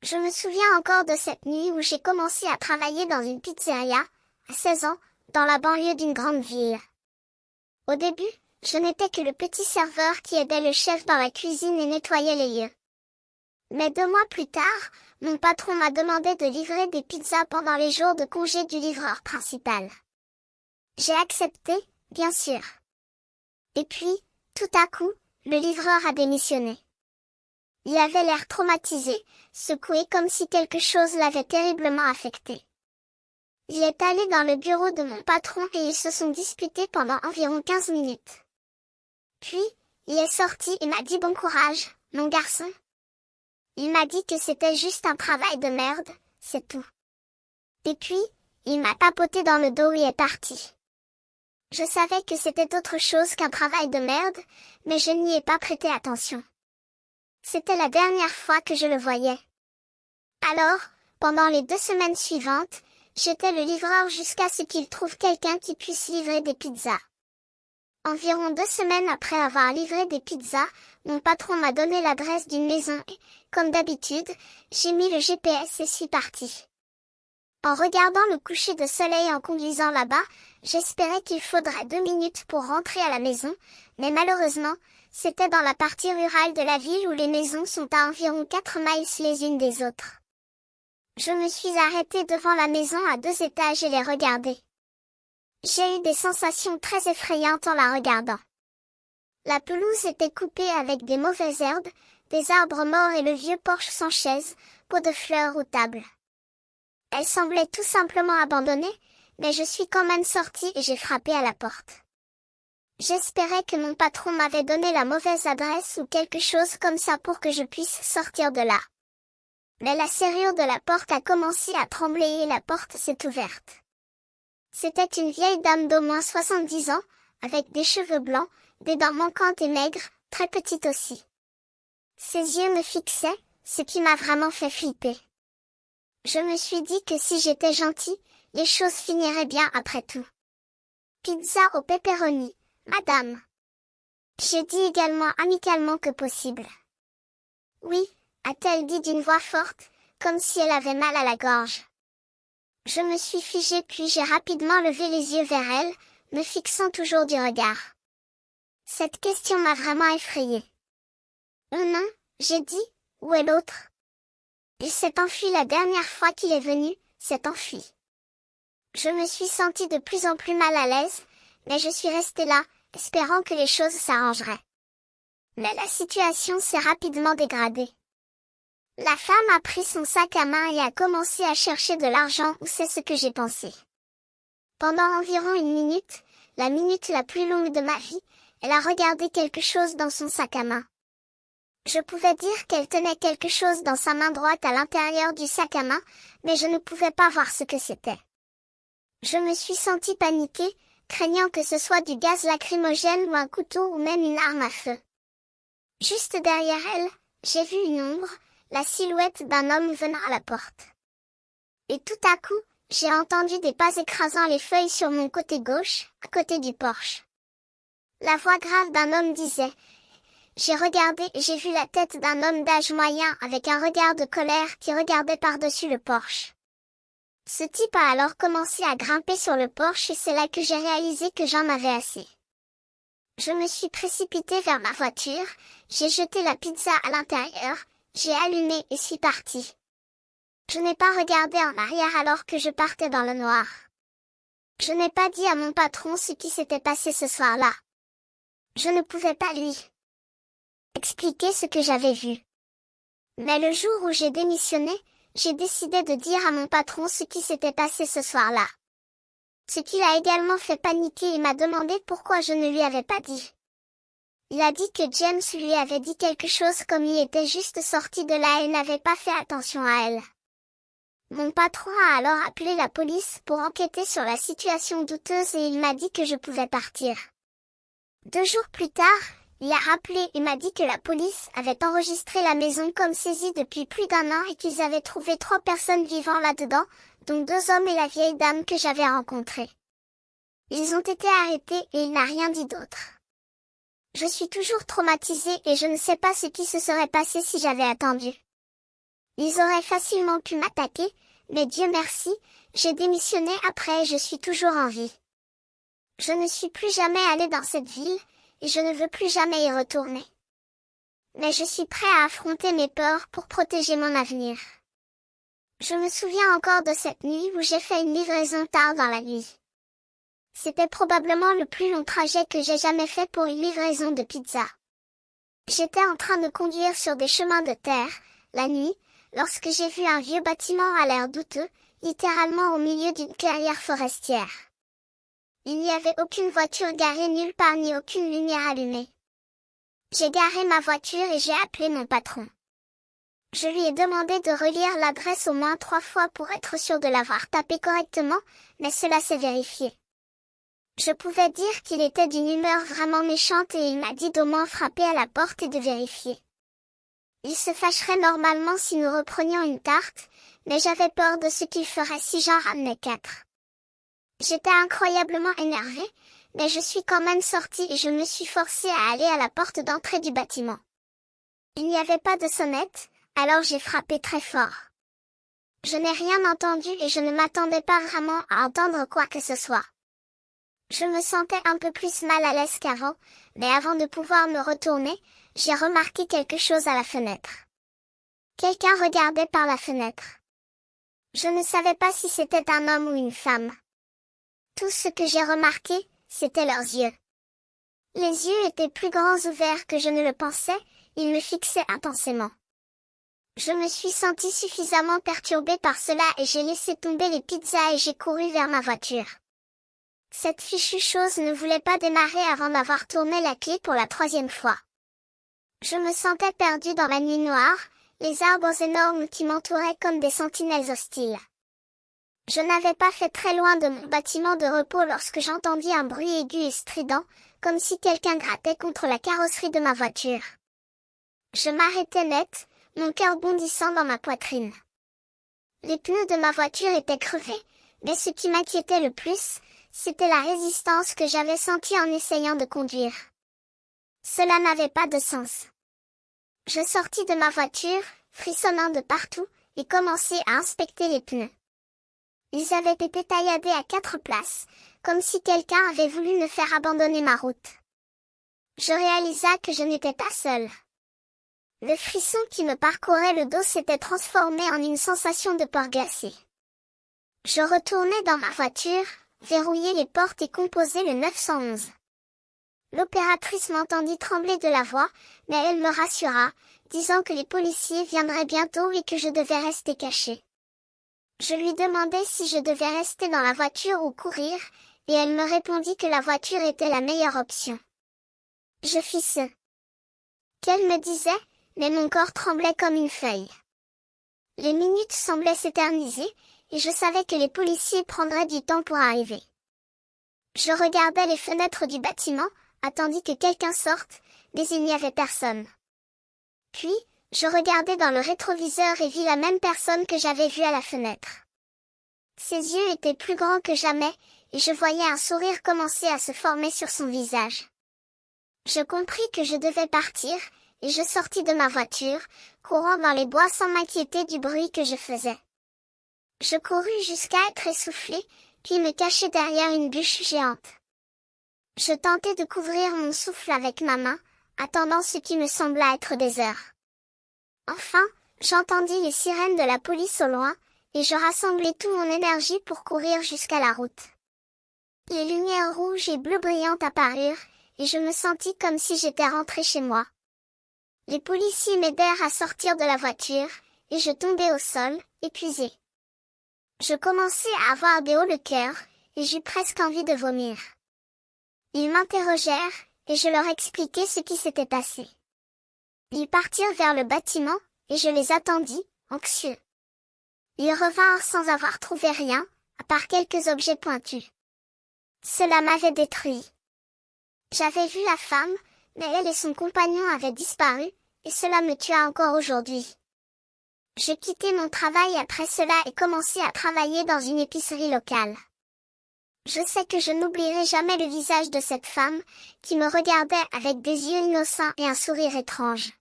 Je me souviens encore de cette nuit où j'ai commencé à travailler dans une pizzeria, à 16 ans, dans la banlieue d'une grande ville. Au début, je n'étais que le petit serveur qui aidait le chef dans la cuisine et nettoyait les lieux. Mais 2 mois plus tard, mon patron m'a demandé de livrer des pizzas pendant les jours de congé du livreur principal. J'ai accepté, bien sûr. Et puis, tout à coup, le livreur a démissionné. Il avait l'air traumatisé, secoué comme si quelque chose l'avait terriblement affecté. Il est allé dans le bureau de mon patron et ils se sont disputés pendant environ 15 minutes. Puis, il est sorti et m'a dit bon courage, mon garçon. Il m'a dit que c'était juste un travail de merde, c'est tout. Et puis, il m'a papoté dans le dos et est parti. Je savais que c'était autre chose qu'un travail de merde, mais je n'y ai pas prêté attention. C'était la dernière fois que je le voyais. Alors, pendant les 2 semaines suivantes, j'étais le livreur jusqu'à ce qu'il trouve quelqu'un qui puisse livrer des pizzas. Environ 2 semaines après avoir livré des pizzas, mon patron m'a donné l'adresse d'une maison et, comme d'habitude, j'ai mis le GPS et suis parti. En regardant le coucher de soleil en conduisant là-bas, j'espérais qu'il faudrait 2 minutes pour rentrer à la maison, mais malheureusement, c'était dans la partie rurale de la ville où les maisons sont à environ 4 miles les unes des autres. Je me suis arrêtée devant la maison à 2 étages et les regardé. J'ai eu des sensations très effrayantes en la regardant. La pelouse était coupée avec des mauvaises herbes, des arbres morts et le vieux porche sans chaise, pot de fleurs ou table. Elle semblait tout simplement abandonnée, mais je suis quand même sortie et j'ai frappé à la porte. J'espérais que mon patron m'avait donné la mauvaise adresse ou quelque chose comme ça pour que je puisse sortir de là. Mais la serrure de la porte a commencé à trembler et la porte s'est ouverte. C'était une vieille dame d'au moins 70 ans, avec des cheveux blancs, des dents manquantes et maigres, très petite aussi. Ses yeux me fixaient, ce qui m'a vraiment fait flipper. Je me suis dit que si j'étais gentille, les choses finiraient bien après tout. Pizza au pepperoni, madame. J'ai dit également amicalement que possible. Oui, a-t-elle dit d'une voix forte, comme si elle avait mal à la gorge. Je me suis figée puis j'ai rapidement levé les yeux vers elle, me fixant toujours du regard. Cette question m'a vraiment effrayée. Oh non, j'ai dit, où est l'autre? Il s'est enfui la dernière fois qu'il est venu, s'est enfui. Je me suis sentie de plus en plus mal à l'aise, mais je suis restée là, espérant que les choses s'arrangeraient. Mais la situation s'est rapidement dégradée. La femme a pris son sac à main et a commencé à chercher de l'argent ou c'est ce que j'ai pensé. Pendant environ 1 minute, la minute la plus longue de ma vie, elle a regardé quelque chose dans son sac à main. Je pouvais dire qu'elle tenait quelque chose dans sa main droite à l'intérieur du sac à main, mais je ne pouvais pas voir ce que c'était. Je me suis sentie paniquée, craignant que ce soit du gaz lacrymogène ou un couteau ou même une arme à feu. Juste derrière elle, j'ai vu une ombre, la silhouette d'un homme venant à la porte. Et tout à coup, j'ai entendu des pas écrasant les feuilles sur mon côté gauche, à côté du porche. La voix grave d'un homme disait « J'ai regardé et j'ai vu la tête d'un homme d'âge moyen avec un regard de colère qui regardait par-dessus le porche. » Ce type a alors commencé à grimper sur le porche et c'est là que j'ai réalisé que j'en avais assez. Je me suis précipitée vers ma voiture, j'ai jeté la pizza à l'intérieur, j'ai allumé et suis partie. Je n'ai pas regardé en arrière alors que je partais dans le noir. Je n'ai pas dit à mon patron ce qui s'était passé ce soir-là. Je ne pouvais pas lui expliquer ce que j'avais vu. Mais le jour où j'ai démissionné, j'ai décidé de dire à mon patron ce qui s'était passé ce soir-là. Ce qui l'a également fait paniquer et m'a demandé pourquoi je ne lui avais pas dit. Il a dit que James lui avait dit quelque chose comme il était juste sorti de là et n'avait pas fait attention à elle. Mon patron a alors appelé la police pour enquêter sur la situation douteuse et il m'a dit que je pouvais partir. 2 jours plus tard, il a rappelé et m'a dit que la police avait enregistré la maison comme saisie depuis plus d'1 an et qu'ils avaient trouvé 3 personnes vivant là-dedans, dont 2 hommes et la vieille dame que j'avais rencontrée. Ils ont été arrêtés et il n'a rien dit d'autre. Je suis toujours traumatisée et je ne sais pas ce qui se serait passé si j'avais attendu. Ils auraient facilement pu m'attaquer, mais Dieu merci, j'ai démissionné après et je suis toujours en vie. Je ne suis plus jamais allé dans cette ville, et je ne veux plus jamais y retourner. Mais je suis prêt à affronter mes peurs pour protéger mon avenir. Je me souviens encore de cette nuit où j'ai fait une livraison tard dans la nuit. C'était probablement le plus long trajet que j'ai jamais fait pour une livraison de pizza. J'étais en train de conduire sur des chemins de terre, la nuit, lorsque j'ai vu un vieux bâtiment à l'air douteux, littéralement au milieu d'une clairière forestière. Il n'y avait aucune voiture garée nulle part ni aucune lumière allumée. J'ai garé ma voiture et j'ai appelé mon patron. Je lui ai demandé de relire l'adresse au moins 3 fois pour être sûr de l'avoir tapée correctement, mais cela s'est vérifié. Je pouvais dire qu'il était d'une humeur vraiment méchante et il m'a dit d'au moins frapper à la porte et de vérifier. Il se fâcherait normalement si nous reprenions une tarte, mais j'avais peur de ce qu'il ferait si j'en ramenais 4. J'étais incroyablement énervée, mais je suis quand même sortie et je me suis forcée à aller à la porte d'entrée du bâtiment. Il n'y avait pas de sonnette, alors j'ai frappé très fort. Je n'ai rien entendu et je ne m'attendais pas vraiment à entendre quoi que ce soit. Je me sentais un peu plus mal à l'aise qu'avant, mais avant de pouvoir me retourner, j'ai remarqué quelque chose à la fenêtre. Quelqu'un regardait par la fenêtre. Je ne savais pas si c'était un homme ou une femme. Tout ce que j'ai remarqué, c'était leurs yeux. Les yeux étaient plus grands ouverts que je ne le pensais, ils me fixaient intensément. Je me suis sentie suffisamment perturbée par cela et j'ai laissé tomber les pizzas et j'ai couru vers ma voiture. Cette fichue chose ne voulait pas démarrer avant d'avoir tourné la clé pour la 3e fois. Je me sentais perdue dans la nuit noire, les arbres énormes qui m'entouraient comme des sentinelles hostiles. Je n'avais pas fait très loin de mon bâtiment de repos lorsque j'entendis un bruit aigu et strident, comme si quelqu'un grattait contre la carrosserie de ma voiture. Je m'arrêtai net, mon cœur bondissant dans ma poitrine. Les pneus de ma voiture étaient crevés, mais ce qui m'inquiétait le plus, c'était la résistance que j'avais sentie en essayant de conduire. Cela n'avait pas de sens. Je sortis de ma voiture, frissonnant de partout, et commençai à inspecter les pneus. Ils avaient été tailladés à 4 places, comme si quelqu'un avait voulu me faire abandonner ma route. Je réalisa que je n'étais pas seule. Le frisson qui me parcourait le dos s'était transformé en une sensation de peur glacée. Je retournai dans ma voiture, verrouillai les portes et composai le 911. L'opératrice m'entendit trembler de la voix, mais elle me rassura, disant que les policiers viendraient bientôt et que je devais rester cachée. Je lui demandai si je devais rester dans la voiture ou courir, et elle me répondit que la voiture était la meilleure option. Je fis ce qu'elle me disait, mais mon corps tremblait comme une feuille. Les minutes semblaient s'éterniser, et je savais que les policiers prendraient du temps pour arriver. Je regardais les fenêtres du bâtiment, attendis que quelqu'un sorte, mais il n'y avait personne. Puis, je regardai dans le rétroviseur et vis la même personne que j'avais vue à la fenêtre. Ses yeux étaient plus grands que jamais, et je voyais un sourire commencer à se former sur son visage. Je compris que je devais partir, et je sortis de ma voiture, courant dans les bois sans m'inquiéter du bruit que je faisais. Je courus jusqu'à être essoufflée, puis me cacher derrière une bûche géante. Je tentai de couvrir mon souffle avec ma main, attendant ce qui me sembla être des heures. Enfin, j'entendis les sirènes de la police au loin, et je rassemblai toute mon énergie pour courir jusqu'à la route. Les lumières rouges et bleues brillantes apparurent, et je me sentis comme si j'étais rentrée chez moi. Les policiers m'aidèrent à sortir de la voiture, et je tombai au sol, épuisée. Je commençais à avoir des hauts le cœur, et j'eus presque envie de vomir. Ils m'interrogèrent, et je leur expliquai ce qui s'était passé. Ils partirent vers le bâtiment, et je les attendis, anxieux. Ils revinrent sans avoir trouvé rien, à part quelques objets pointus. Cela m'avait détruit. J'avais vu la femme, mais elle et son compagnon avaient disparu, et cela me tua encore aujourd'hui. Je quittai mon travail après cela et commençai à travailler dans une épicerie locale. Je sais que je n'oublierai jamais le visage de cette femme, qui me regardait avec des yeux innocents et un sourire étrange.